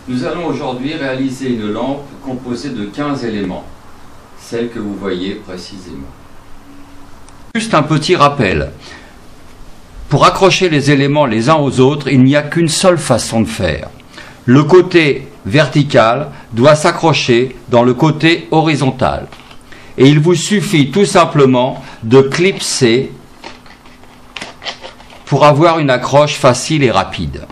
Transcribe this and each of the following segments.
Nous allons aujourd'hui réaliser une lampe composée de 15 éléments, celle que vous voyez précisément. Juste un petit rappel. Pour accrocher les éléments les uns aux autres, il n'y a qu'une seule façon de faire. Le côté vertical doit s'accrocher dans le côté horizontal. Et il vous suffit tout simplement de clipser pour avoir une accroche facile et rapide.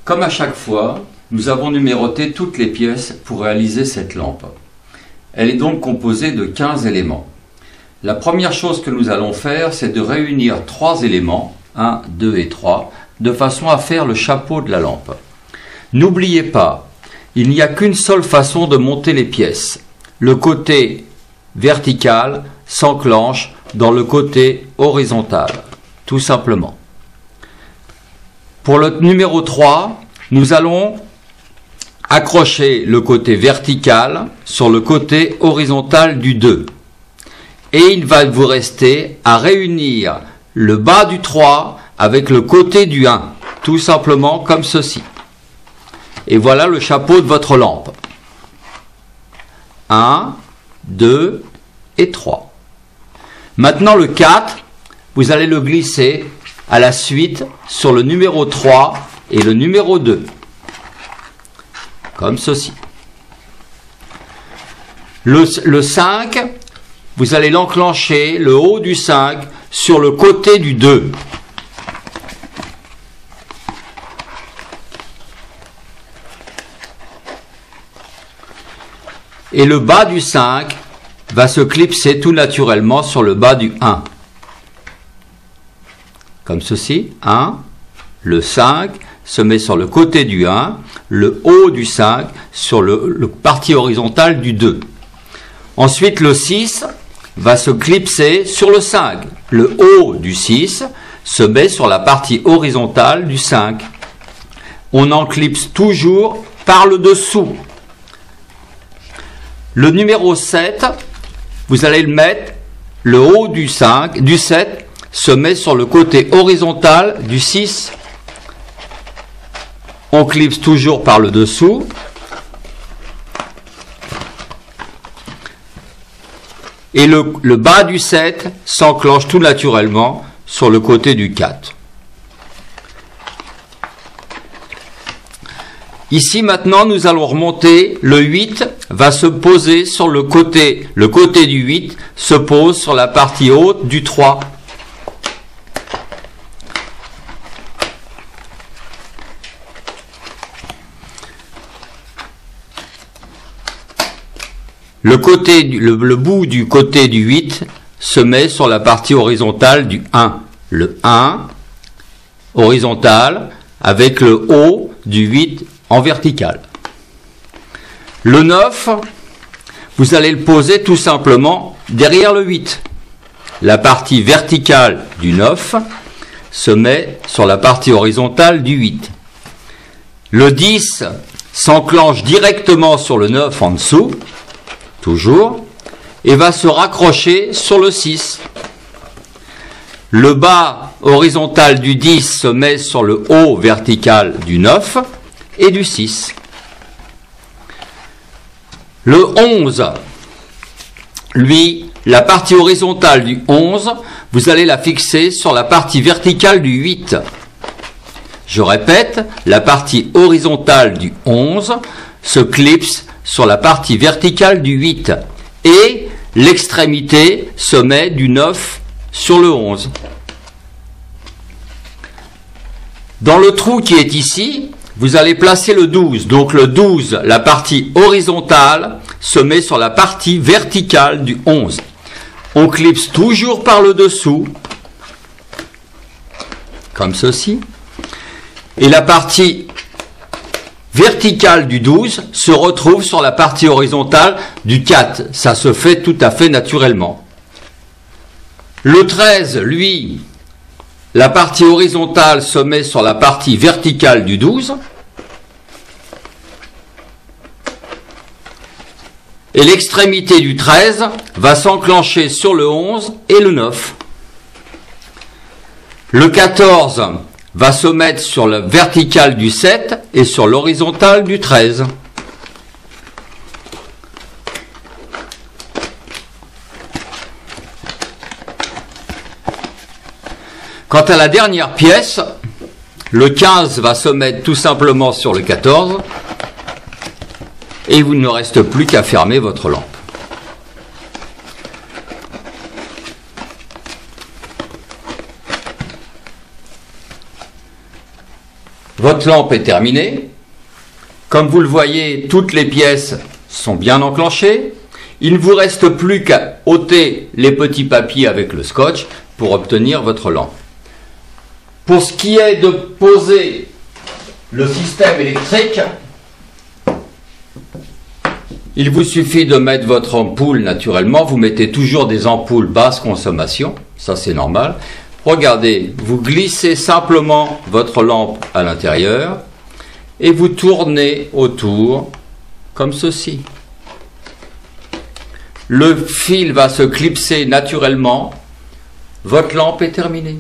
Comme à chaque fois, nous avons numéroté toutes les pièces pour réaliser cette lampe. Elle est donc composée de 15 éléments. La première chose que nous allons faire, c'est de réunir 3 éléments, 1, 2 et 3, de façon à faire le chapeau de la lampe. N'oubliez pas, il n'y a qu'une seule façon de monter les pièces. Le côté vertical s'enclenche dans le côté horizontal, tout simplement. Pour le numéro 3, nous allons accrocher le côté vertical sur le côté horizontal du 2. Et il va vous rester à réunir le bas du 3 avec le côté du 1, tout simplement comme ceci. Et voilà le chapeau de votre lampe. 1, 2 et 3. Maintenant le 4, vous allez le glisser à la suite sur le numéro 3 et le numéro 2. Comme ceci. Le 5, vous allez l'enclencher, le haut du 5, sur le côté du 2. Et le bas du 5 va se clipser tout naturellement sur le bas du 1. Comme ceci, 1, le 5 se met sur le côté du 1, le haut du 5 sur le partie horizontale du 2. Ensuite, le 6 va se clipser sur le 5. Le haut du 6 se met sur la partie horizontale du 5. On en clipse toujours par le dessous. Le numéro 7, vous allez le mettre, le haut du 7 se met sur le côté horizontal du 6. On clipse toujours par le dessous. Et le bas du 7 s'enclenche tout naturellement sur le côté du 4. Ici maintenant nous allons remonter, le 8 va se poser sur le côté du 8 se pose sur la partie haute du 3. Le bout du côté du 8 se met sur la partie horizontale du 1. Le 1 horizontal avec le haut du 8 en vertical. Le 9, vous allez le poser tout simplement derrière le 8. La partie verticale du 9 se met sur la partie horizontale du 8. Le 10 s'enclenche directement sur le 9 en dessous, toujours, et va se raccrocher sur le 6. Le bas horizontal du 10 se met sur le haut vertical du 9 et du 6. Le 11, lui, la partie horizontale du 11, vous allez la fixer sur la partie verticale du 8. Je répète, la partie horizontale du 11 se clipse sur la partie verticale du 8 et l'extrémité se met du 9 sur le 11. Dans le trou qui est ici, vous allez placer le 12. Donc le 12, la partie horizontale, se met sur la partie verticale du 11. On clipse toujours par le dessous, comme ceci. Et la partie verticale du 12 se retrouve sur la partie horizontale du 4. Ça se fait tout à fait naturellement. Le 13, lui, la partie horizontale se met sur la partie verticale du 12. Et l'extrémité du 13 va s'enclencher sur le 11 et le 9. Le 14, va se mettre sur la verticale du 7 et sur l'horizontale du 13. Quant à la dernière pièce, le 15 va se mettre tout simplement sur le 14 et il ne reste plus qu'à fermer votre lampe. Votre lampe est terminée. Comme vous le voyez, toutes les pièces sont bien enclenchées. Il ne vous reste plus qu'à ôter les petits papiers avec le scotch pour obtenir votre lampe. Pour ce qui est de poser le système électrique, il vous suffit de mettre votre ampoule naturellement. Vous mettez toujours des ampoules basse consommation, ça c'est normal. Regardez, vous glissez simplement votre lampe à l'intérieur et vous tournez autour comme ceci. Le fil va se clipser naturellement. Votre lampe est terminée.